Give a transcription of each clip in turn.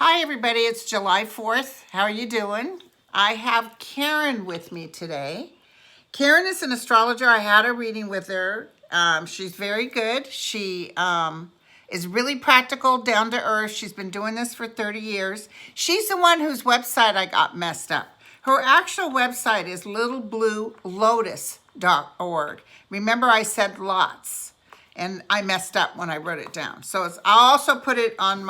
Hi everybody, it's July 4th. How are you doing? I have Karin with me today. Karin is an astrologer. I had a reading with her. She's very good. She is really practical, down to earth. She's been doing this for 30 years. She's the one whose website I got messed up. Her actual website is littlebluelotus.org. Remember I said lots, and I messed up when I wrote it down. So I'll also put it on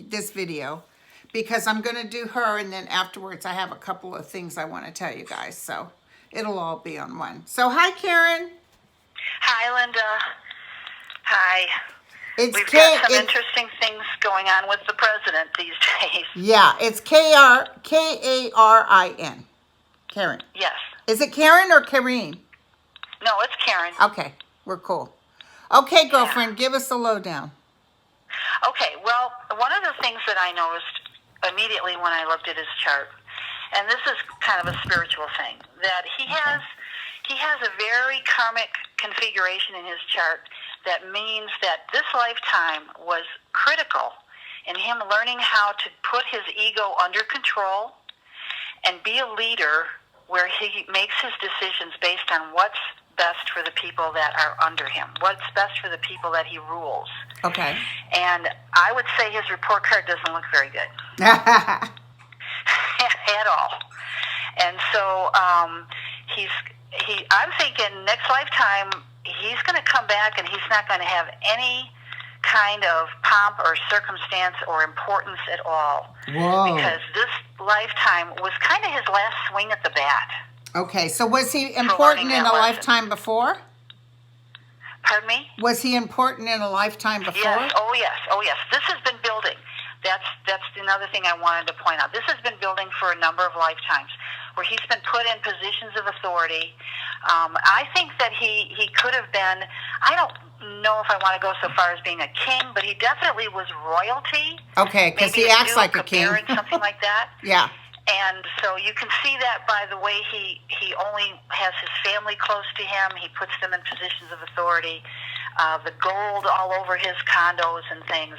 this video, because I'm going to do her, and then afterwards I have a couple of things I want to tell you guys. So it'll all be on one. So hi, Karin. Hi, Linda. Hi. We've got some interesting things going on with the president these days. Yeah, it's K-A-R-I-N. Karin. Yes. Is it Karin or Karin? No, it's Karin. Okay, we're cool. Okay, girlfriend, give us the lowdown. Okay, well, one of the things that I noticed immediately when I looked at his chart, and this is kind of a spiritual thing, that he has a very karmic configuration in his chart that means that this lifetime was critical in him learning how to put his ego under control and be a leader where he makes his decisions based on what's best for the people that are under him, what's best for the people that he rules. Okay. And I would say his report card doesn't look very good. At all. And so I'm thinking next lifetime he's going to come back and he's not going to have any kind of pomp or circumstance or importance at all. Whoa. Because this lifetime was kind of his last swing at the bat. Okay, so was he important in a lifetime before? Pardon me? Was he important in a lifetime before? Yes. Oh, yes. Oh, yes. This has been building. That's another thing I wanted to point out. This has been building for a number of lifetimes, where he's been put in positions of authority. I think that he could have been, I don't know if I want to go so far as being a king, but he definitely was royalty. Okay, because he acts like a king. Something like that. Yeah. And so you can see that by the way he only has his family close to him. He puts them in positions of authority. The gold all over his condos and things,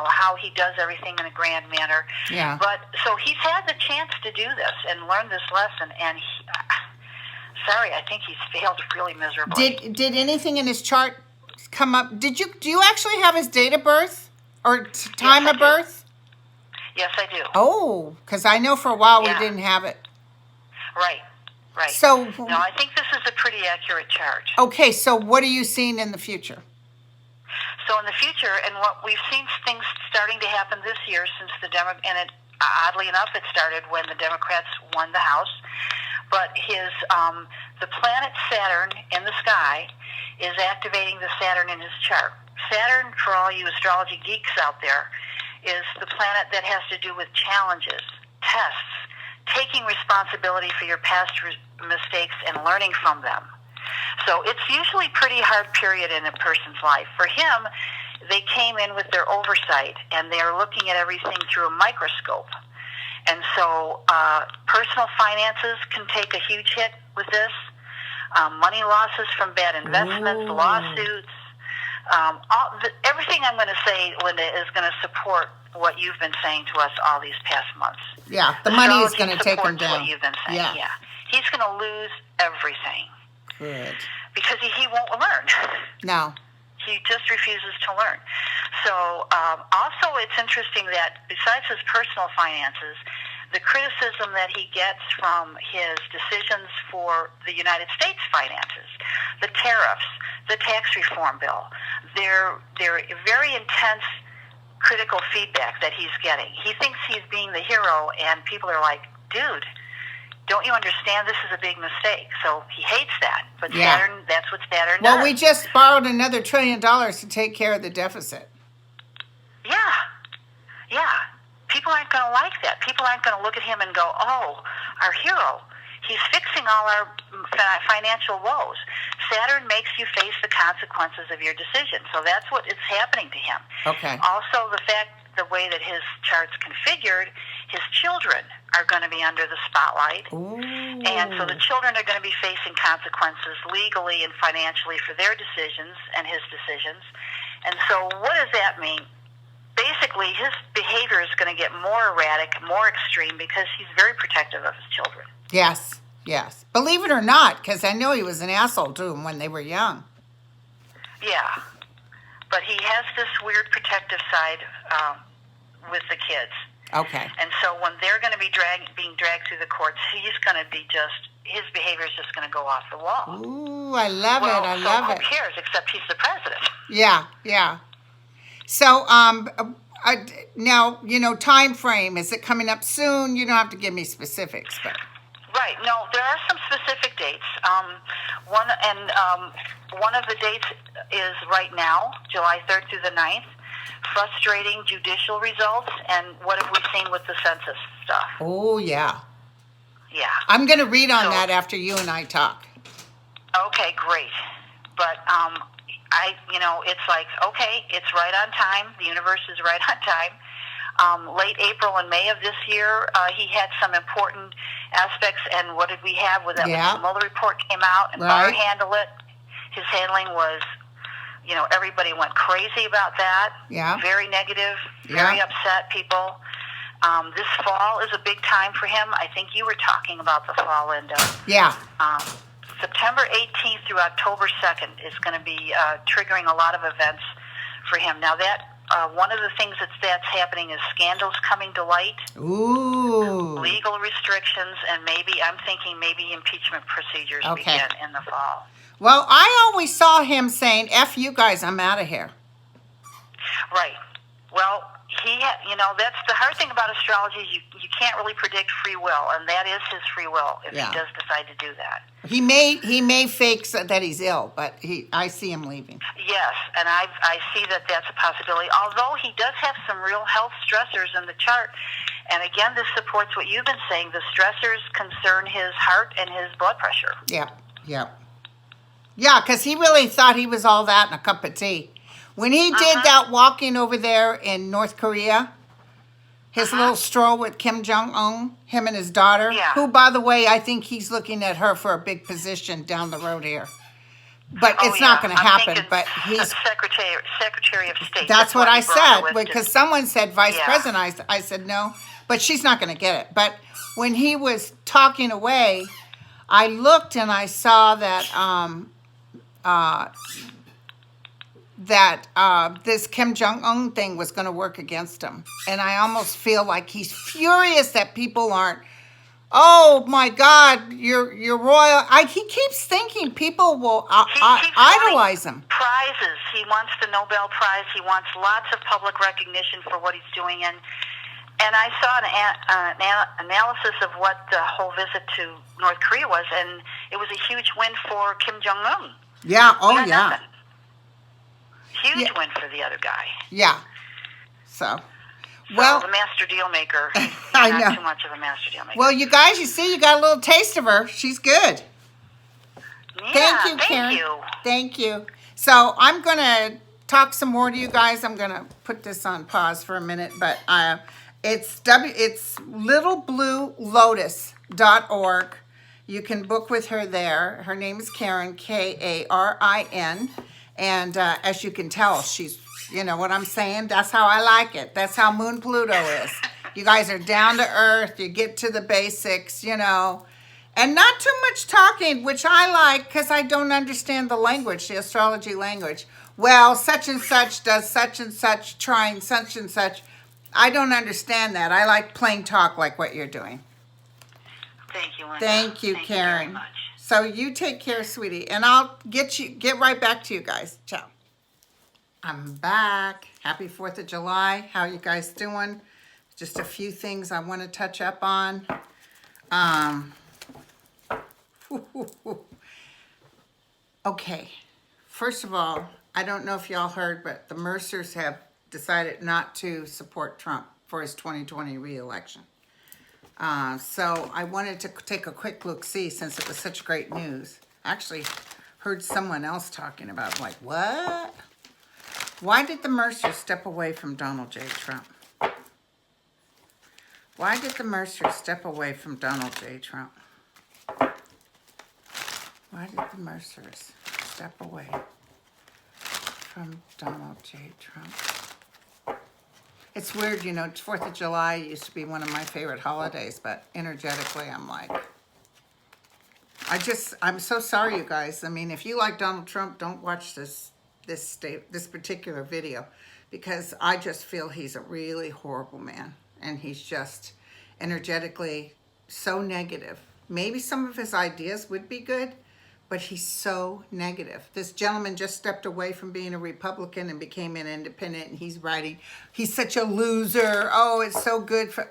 how he does everything in a grand manner. Yeah. But so he's had the chance to do this and learn this lesson, and I think he's failed really miserably. Did anything in his chart come up? Do you actually have his date of birth or time of birth? Yes, I do. Oh, because I know for a while we didn't have it. Right. So, no, I think this is a pretty accurate chart. Okay, so what are you seeing in the future? So in the future, and what we've seen things starting to happen this year since oddly enough, it started when the Democrats won the House. But the planet Saturn in the sky is activating the Saturn in his chart. Saturn, for all you astrology geeks out there, is the planet that has to do with challenges, tests, taking responsibility for your past mistakes and learning from them. So it's usually a pretty hard period in a person's life. For him, they came in with their oversight, and they're looking at everything through a microscope. And so personal finances can take a huge hit with this. Money losses from bad investments, lawsuits. Everything I'm going to say, Linda, is going to support what you've been saying to us all these past months. Yeah, the money is going to take him down. What you've been saying. Yeah. He's going to lose everything. Good. Because he won't learn. No. He just refuses to learn. So also it's interesting that besides his personal finances, the criticism that he gets from his decisions for the United States finances, the tariffs, the tax reform bill, they're very intense critical feedback that he's getting. He thinks he's being the hero, and people are like, dude, don't you understand this is a big mistake? So he hates that. But Saturn, that's what Saturn does. Well, we just borrowed another $1 trillion to take care of the deficit. Yeah. People aren't going to like that. People aren't going to look at him and go, oh, our hero. He's fixing all our financial woes. Saturn makes you face the consequences of your decision. So that's what is happening to him. Okay. Also, the way that his chart's configured, his children are going to be under the spotlight. Ooh. And so the children are going to be facing consequences legally and financially for their decisions and his decisions. And so what does that mean? Basically, his behavior is going to get more erratic, more extreme, because he's very protective of his children. Yes, yes. Believe it or not, because I know he was an asshole to them when they were young. Yeah. But he has this weird protective side with the kids. Okay. And so when they're going to be being dragged through the courts, he's going to be his behavior is just going to go off the wall. Ooh, I love it. I love it. Who cares, except he's the president. Yeah, yeah. So, now, time frame, is it coming up soon? You don't have to give me specifics, but. Right. No, there are some specific dates. One of the dates is right now, July 3rd through the 9th. Frustrating judicial results, and what have we seen with the census stuff? Oh, yeah. Yeah. I'm going to read on that after you and I talk. Okay, great. But it's like, okay, it's right on time. The universe is right on time. Late April and May of this year, he had some important aspects. And what did we have with that? Yeah. The Mueller report came out, and Barr handled it. His handling was, everybody went crazy about that. Yeah. Very negative, very upset people. This fall is a big time for him. I think you were talking about the fall, Linda. Yeah. September 18th through October 2nd is going to be triggering a lot of events for him. Now, that one of the things that's happening is scandals coming to light. Ooh. Legal restrictions, and I'm thinking maybe impeachment procedures begin in the fall. Well, I always saw him saying, F you guys, I'm out of here. Right. Well, that's the hard thing about astrology is you can't really predict free will, and that is his free will if he does decide to do that. He may fake that he's ill, but I see him leaving. Yes, and I see that that's a possibility, although he does have some real health stressors in the chart. And again, this supports what you've been saying. The stressors concern his heart and his blood pressure. Yeah, because he really thought he was all that in a cup of tea. When he did that walking over there in North Korea, his little stroll with Kim Jong-un, him and his daughter, who, by the way, I think he's looking at her for a big position down the road here. But it's not going to happen. But he's Secretary of State. That's what I said, because someone said Vice President. I said no, but she's not going to get it. But when he was talking away, I looked and I saw that this Kim Jong-un thing was going to work against him. And I almost feel like he's furious that people aren't, oh my God, you're royal. He keeps thinking people will idolize him. Prizes. He wants the Nobel Prize. He wants lots of public recognition for what he's doing. And I saw an analysis of what the whole visit to North Korea was, and it was a huge win for Kim Jong-un. Yeah, oh yeah. Nothing. Huge win for the other guy. Yeah. So well, the master deal maker. I know. Not too much of a master deal maker. Well, you guys, you got a little taste of her. She's good. Yeah, thank you, Karin. Thank you. So I'm going to talk some more to you guys. I'm going to put this on pause for a minute, but it's littlebluelotus.org. You can book with her there. Her name is Karin, Karin. And as you can tell, she's, you know what I'm saying? That's how I like it. That's how MoonPluto is. You guys are down to earth. You get to the basics, and not too much talking, which I like because I don't understand the language, the astrology language. Well, such and such does such and such, trying such and such. I don't understand that. I like plain talk like what you're doing. Thank you, Linda. Thank you, Karin. You very much. So you take care, sweetie, and I'll get right back to you guys. Ciao. I'm back. Happy 4th of July. How you guys doing? Just a few things I want to touch up on. Okay. First of all, I don't know if y'all heard, but the Mercers have decided not to support Trump for his 2020 re-election. So I wanted to take a quick look-see since it was such great news. Actually, heard someone else talking about, like, what? Why did the Mercer step away from Donald J. Trump? Why did the Mercer step away from Donald J. Trump? Why did the Mercers step away from Donald J. Trump? It's weird, you know, 4th of July used to be one of my favorite holidays, but energetically, I'm like, I'm so sorry, you guys. I mean, if you like Donald Trump, don't watch this particular video, because I just feel he's a really horrible man, and he's just energetically so negative. Maybe some of his ideas would be good, but he's so negative. This gentleman just stepped away from being a Republican and became an independent, and he's writing, he's such a loser. Oh, it's so good for,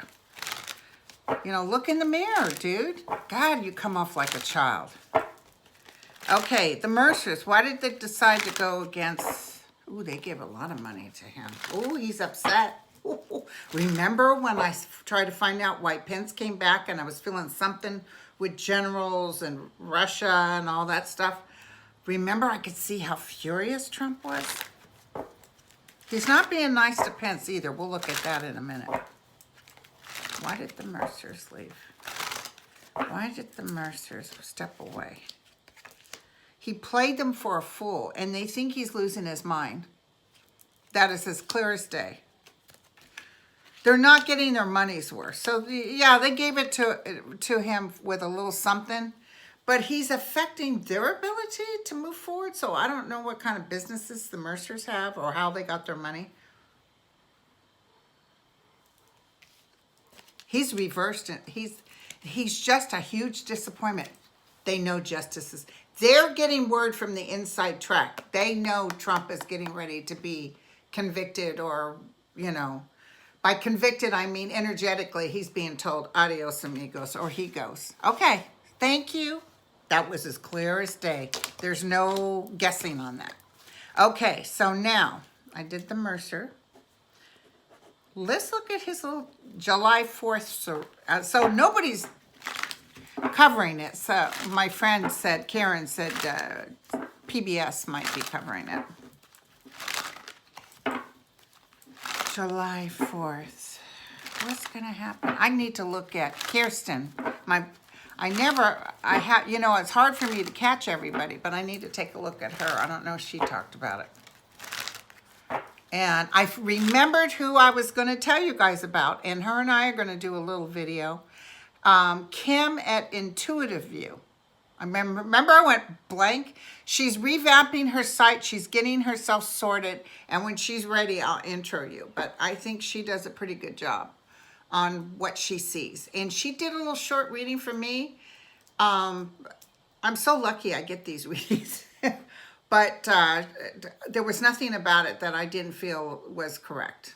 you know, look in the mirror, dude. God, you come off like a child. Okay, the Mercers, why did they decide to go against, ooh, they gave a lot of money to him. Ooh, he's upset. Ooh. Remember when I tried to find out why Pence came back and I was feeling something with generals and Russia and all that stuff? Remember, I could see how furious Trump was? He's not being nice to Pence either. We'll look at that in a minute. Why did the Mercers leave? Why did the Mercers step away? He played them for a fool, and they think he's losing his mind. That is as clear as day. They're not getting their money's worth. So, yeah, they gave it to him with a little something, but he's affecting their ability to move forward. So I don't know what kind of businesses the Mercers have or how they got their money. He's reversed it. He's just a huge disappointment. They know justice is, they're getting word from the inside track. They know Trump is getting ready to be convicted, or, you know, by convicted, I mean energetically, he's being told adios amigos, or he goes. Okay, thank you. That was as clear as day. There's no guessing on that. Okay, so now I did the Mercer. Let's look at his little July 4th. So nobody's covering it. So my friend said, Karin said PBS might be covering it. July 4th. What's going to happen? I need to look at Kirstan. You know, it's hard for me to catch everybody, but I need to take a look at her. I don't know if she talked about it. And I remembered who I was going to tell you guys about, and her and I are going to do a little video. Kim at IntuitiveView. I remember I went blank. She's revamping her site. She's getting herself sorted. And when she's ready, I'll intro you. But I think she does a pretty good job on what she sees. And she did a little short reading for me. I'm so lucky I get these readings. But there was nothing about it that I didn't feel was correct.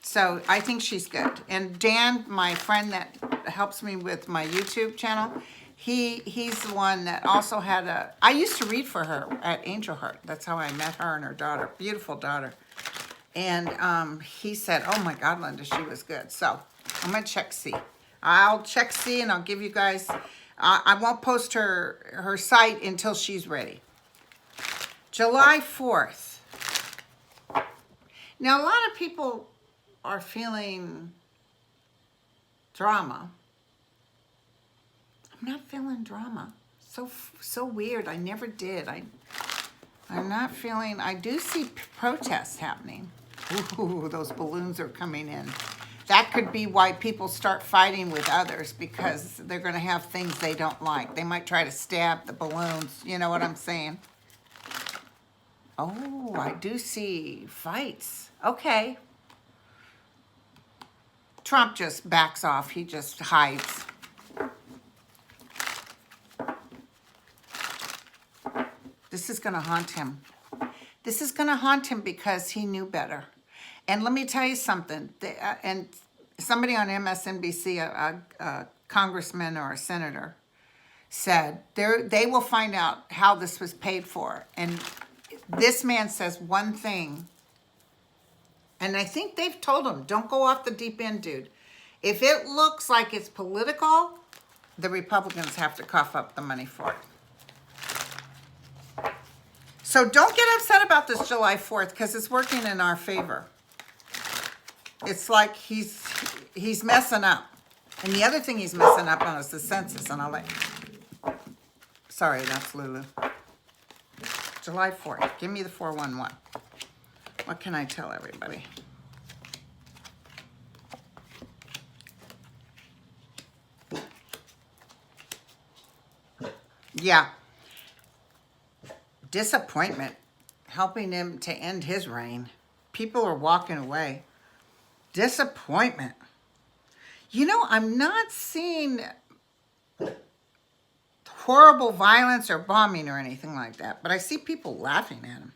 So I think she's good. And Dan, my friend that helps me with my YouTube channel, he's the one that also had I used to read for her at Angel Heart. That's how I met her and her daughter, beautiful daughter. And he said, oh my God, Linda, she was good. So I'm gonna check C. I'll check C and I'll give you guys, I won't post her site until she's ready. July 4th. Now a lot of people are feeling drama. I'm not feeling drama. So weird. I never did. I'm not feeling, I do see protests happening. Ooh, those balloons are coming in. That could be why people start fighting with others, because they're going to have things they don't like. They might try to stab the balloons. You know what I'm saying? Oh, I do see fights. Okay. Trump just backs off. He just hides. This is going to haunt him. This is going to haunt him because he knew better. And let me tell you something. And somebody on MSNBC, a congressman or a senator, said they will find out how this was paid for. And this man says one thing And I think they've told him, don't go off the deep end, dude. If it looks like it's political, the Republicans have to cough up the money for it. So don't get upset about this July 4th because it's working in our favor. It's like he's messing up. And the other thing he's messing up on is the census. And I'll let sorry, that's Lulu. July 4th. Give me the 411. What can I tell everybody? Yeah. Disappointment. Helping him to end his reign. People are walking away. Disappointment. You know, I'm not seeing horrible violence or bombing or anything like that, but I see people laughing at him.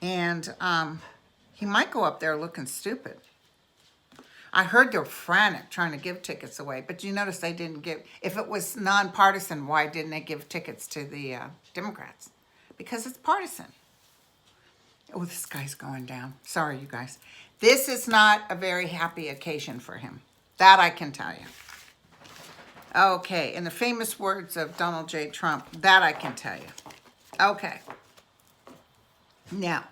And he might go up there looking stupid. I heard they're frantic trying to give tickets away, but you notice they didn't give, if it was nonpartisan, why didn't they give tickets to the Democrats? Because it's partisan. Oh, this guy's going down. Sorry, you guys. This is not a very happy occasion for him. That I can tell you. Okay, in the famous words of Donald J. Trump, that I can tell you. Okay. Now,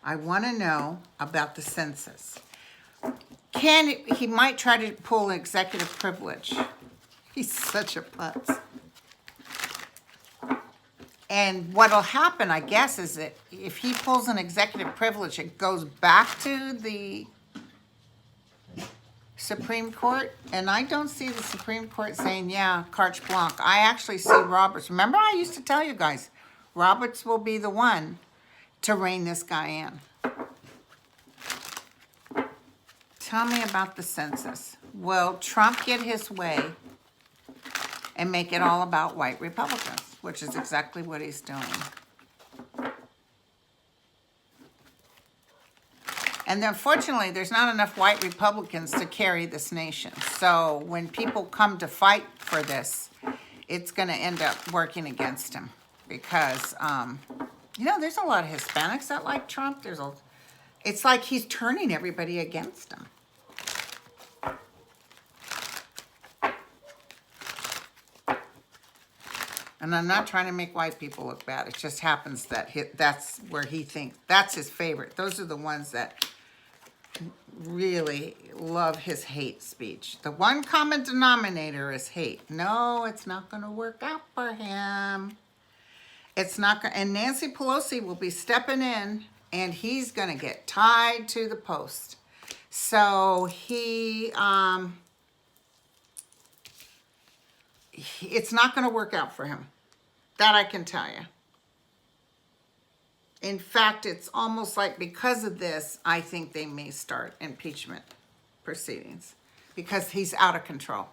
I want to know about the census. He might try to pull an executive privilege. He's such a putz. And what'll happen, I guess, is that if he pulls an executive privilege, it goes back to the Supreme Court. And I don't see the Supreme Court saying, yeah, carte blanche. I actually see Roberts. Remember, I used to tell you guys, Roberts will be the one to rein this guy in. Tell me about the census. Will Trump get his way and make it all about white Republicans, which is exactly what he's doing? And unfortunately, there's not enough white Republicans to carry this nation. So when people come to fight for this, it's going to end up working against him because, you know, there's a lot of Hispanics that like Trump. It's like he's turning everybody against him. And I'm not trying to make white people look bad. It just happens that that's where he thinks, that's his favorite. Those are the ones that really love his hate speech. The one common denominator is hate. No, it's not going to work out for him. It's not going, and Nancy Pelosi will be stepping in, and he's going to get tied to the post. So it's not going to work out for him. That I can tell you. In fact, it's almost like because of this, I think they may start impeachment proceedings because he's out of control.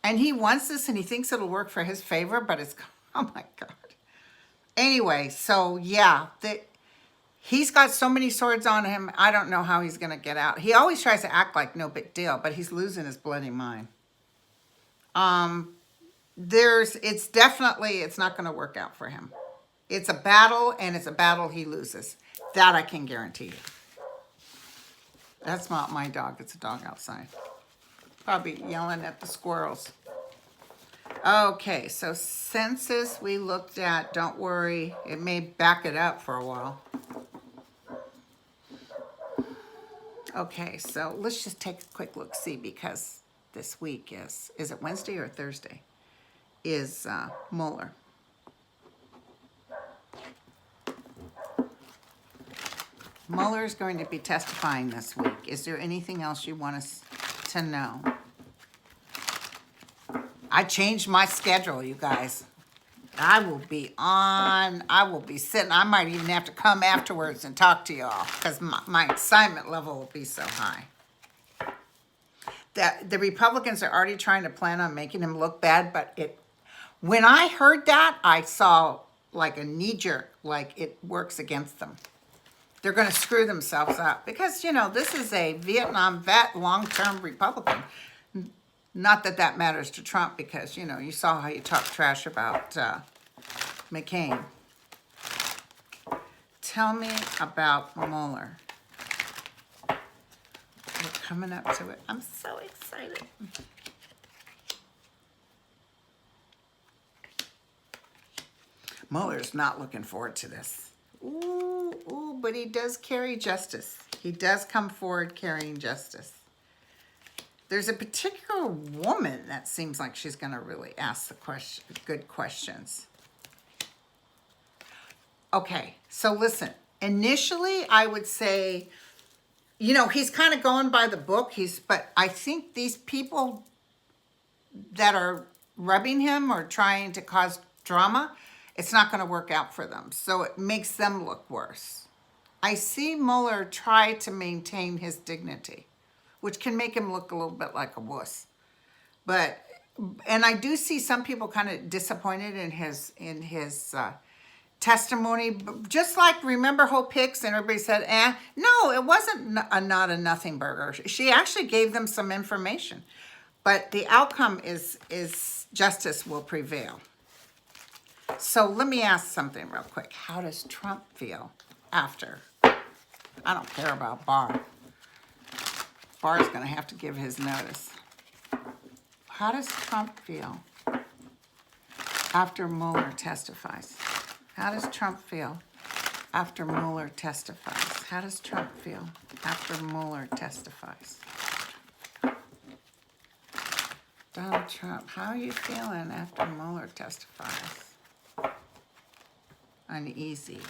And he wants this and he thinks it'll work for his favor, but it's, oh my God. Anyway, so yeah, he's got so many swords on him, I don't know how he's going to get out. He always tries to act like no big deal, but he's losing his bloody mind. It's not going to work out for him. It's a battle, and it's a battle he loses. That I can guarantee you. That's not my dog. It's a dog outside. Probably yelling at the squirrels. Okay, so census we looked at. Don't worry. It may back it up for a while. Okay, so let's just take a quick look, see, because this week is it Wednesday or Thursday? Is Mueller. Mueller is going to be testifying this week. Is there anything else you want us to know? I changed my schedule, you guys. I will be sitting. I might even have to come afterwards and talk to y'all because my excitement level will be so high. The Republicans are already trying to plan on making him look bad, but when I heard that, I saw like a knee-jerk, like it works against them. They're going to screw themselves up because, you know, this is a Vietnam vet, long-term Republican. Not that that matters to Trump because, you know, you saw how you talk trash about McCain. tell me about Mueller. We're coming up to it. I'm so excited. Mueller's not looking forward to this. Ooh, but he does carry justice. He does come forward carrying justice. There's a particular woman that seems like she's going to really ask the good questions. Okay, so listen. Initially, I would say, you know, he's kind of going by the book. But I think these people that are rubbing him or trying to cause drama, it's not going to work out for them. So it makes them look worse. I see Mueller try to maintain his dignity, which can make him look a little bit like a wuss. And I do see some people kind of disappointed in his testimony. Just like, remember Hope Hicks, and everybody said, no, it wasn't not a nothing burger. She actually gave them some information. But the outcome is justice will prevail. So let me ask something real quick. How does Trump feel after? I don't care about Barr. Barr's going to have to give his notice. How does Trump feel after Mueller testifies? How does Trump feel after Mueller testifies? How does Trump feel after Mueller testifies? Donald Trump, how are you feeling after Mueller testifies? Uneasy.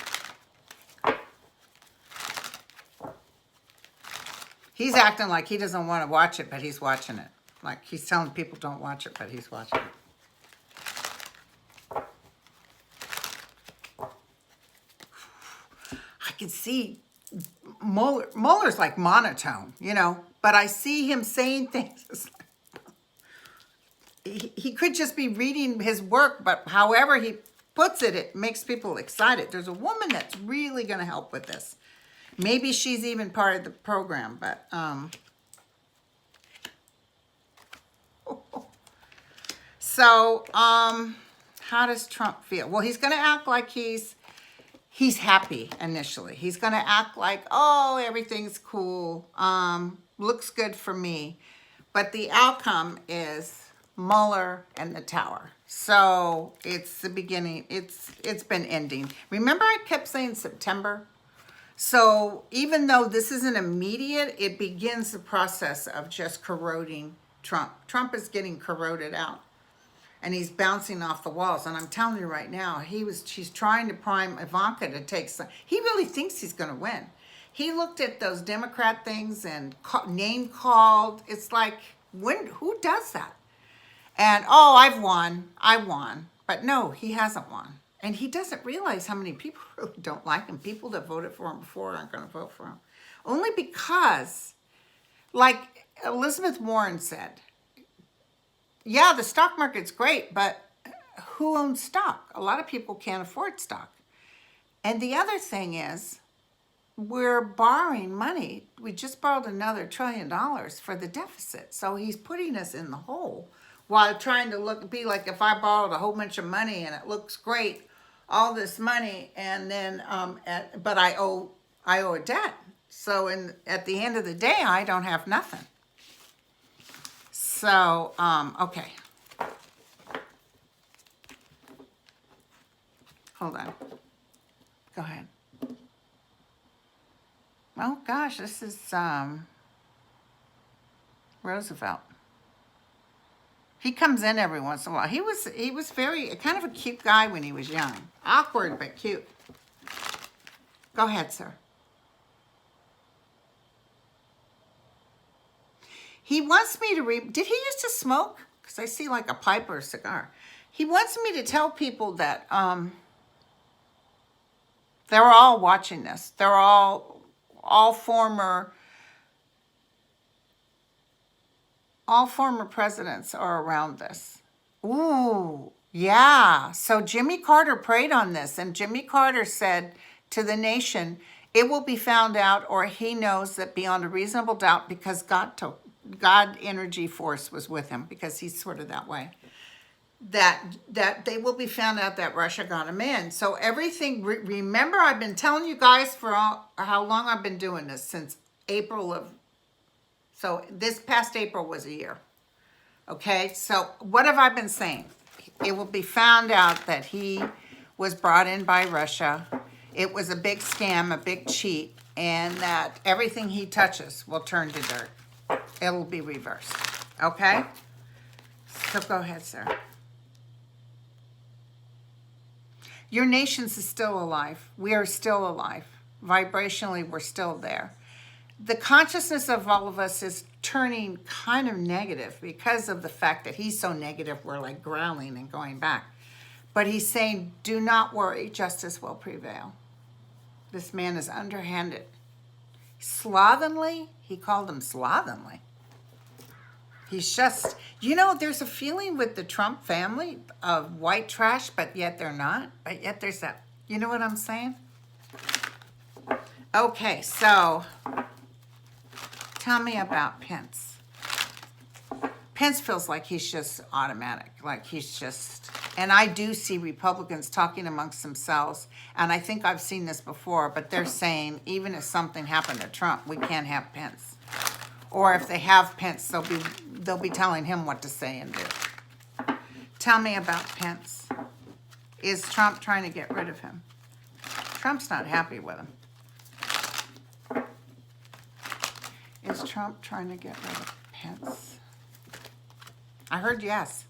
He's acting like he doesn't want to watch it, but he's watching it. Like he's telling people don't watch it, but he's watching it. I can see Mueller's like monotone, you know, but I see him saying things. It's like, he could just be reading his work, but however he puts it, it makes people excited. There's a woman that's really going to help with this. Maybe she's even part of the program, but so how does Trump feel? Well, he's going to act like he's happy initially. He's going to act like, oh, everything's cool. Looks good for me. But the outcome is Mueller and the tower. So it's the beginning. It's been ending. Remember I kept saying September? So even though this isn't immediate, it begins the process of just corroding Trump. Trump is getting corroded out. And he's bouncing off the walls. And I'm telling you right now, she's trying to prime Ivanka to take some. He really thinks he's going to win. He looked at those Democrat things and name called. It's like, who does that? And, oh, I won. But no, he hasn't won. And he doesn't realize how many people really don't like him. People that voted for him before aren't going to vote for him. Only because, like Elizabeth Warren said, yeah, the stock market's great, but who owns stock? A lot of people can't afford stock. And the other thing is, we're borrowing money. We just borrowed another $1 trillion for the deficit. So he's putting us in the hole while trying to be like, if I borrowed a whole bunch of money and it looks great, all this money, and then but I owe a debt. So at the end of the day, I don't have nothing. So okay. Hold on. Go ahead. Oh gosh, this is Roosevelt. He comes in every once in a while. He was very kind of a cute guy when he was young. Awkward but cute. Go ahead, sir. He wants me to did he used to smoke? Because I see like a pipe or a cigar. He wants me to tell people that they're all watching this. They're all former presidents are around this. Ooh, yeah. So Jimmy Carter prayed on this, and Jimmy Carter said to the nation, it will be found out, or he knows that beyond a reasonable doubt, because God energy force was with him, because he's sort of that way, that they will be found out that Russia got him in. So everything, remember, I've been telling you guys for how long I've been doing this, since April of, so this past April was a year. Okay, so what have I been saying? It will be found out that he was brought in by Russia. It was a big scam, a big cheat, and that everything he touches will turn to dirt. It'll be reversed. Okay? So go ahead, Sarah. Your nations is still alive. We are still alive. Vibrationally, we're still there. The consciousness of all of us is turning kind of negative because of the fact that he's so negative, we're like growling and going back. But he's saying, do not worry, justice will prevail. This man is underhanded. Slovenly, he called him slovenly. He's just, you know, there's a feeling with the Trump family of white trash, but yet they're not. But yet there's that, you know what I'm saying? Okay, so tell me about Pence. Pence feels like he's just automatic, like he's just, and I do see Republicans talking amongst themselves, and I think I've seen this before, but they're saying even if something happened to Trump, we can't have Pence. Or if they have Pence, they'll be telling him what to say and do. Tell me about Pence. Is Trump trying to get rid of him? Trump's not happy with him. Is Trump trying to get rid of Pence? I heard yes.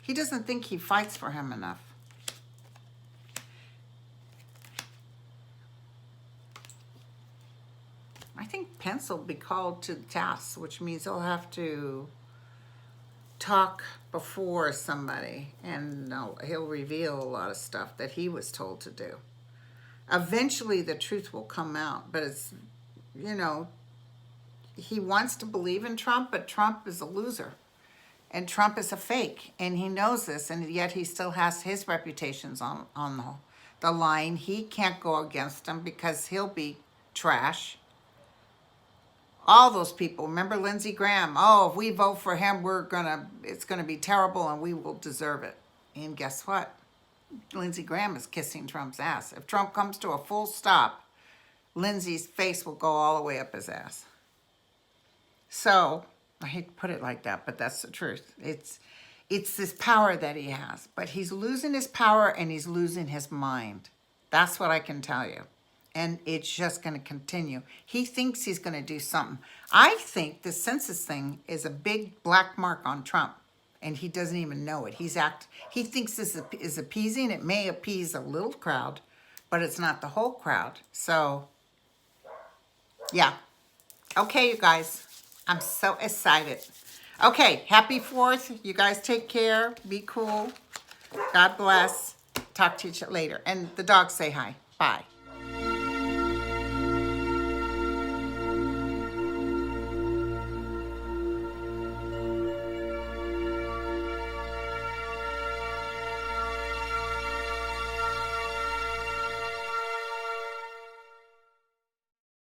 He doesn't think he fights for him enough. I think Pence will be called to the task, which means he'll have to talk before somebody, and he'll reveal a lot of stuff that he was told to do. Eventually the truth will come out, but it's, you know, he wants to believe in Trump, but Trump is a loser. And Trump is a fake, and he knows this, and yet he still has his reputations on the line. He can't go against him because he'll be trash. All those people, remember Lindsey Graham? Oh, if we vote for him, it's gonna be terrible, and we will deserve it. And guess what? Lindsey Graham is kissing Trump's ass. If Trump comes to a full stop, Lindsey's face will go all the way up his ass. So, I hate to put it like that, but that's the truth. It's this power that he has, but he's losing his power and he's losing his mind. That's what I can tell you. And it's just going to continue. He thinks he's going to do something. I think the census thing is a big black mark on Trump, and he doesn't even know it. He thinks this is appeasing. It may appease a little crowd, but it's not the whole crowd. So, yeah. Okay, you guys. I'm so excited. Okay, happy 4th. You guys take care. Be cool. God bless. Talk to you later. And the dogs say hi. Bye.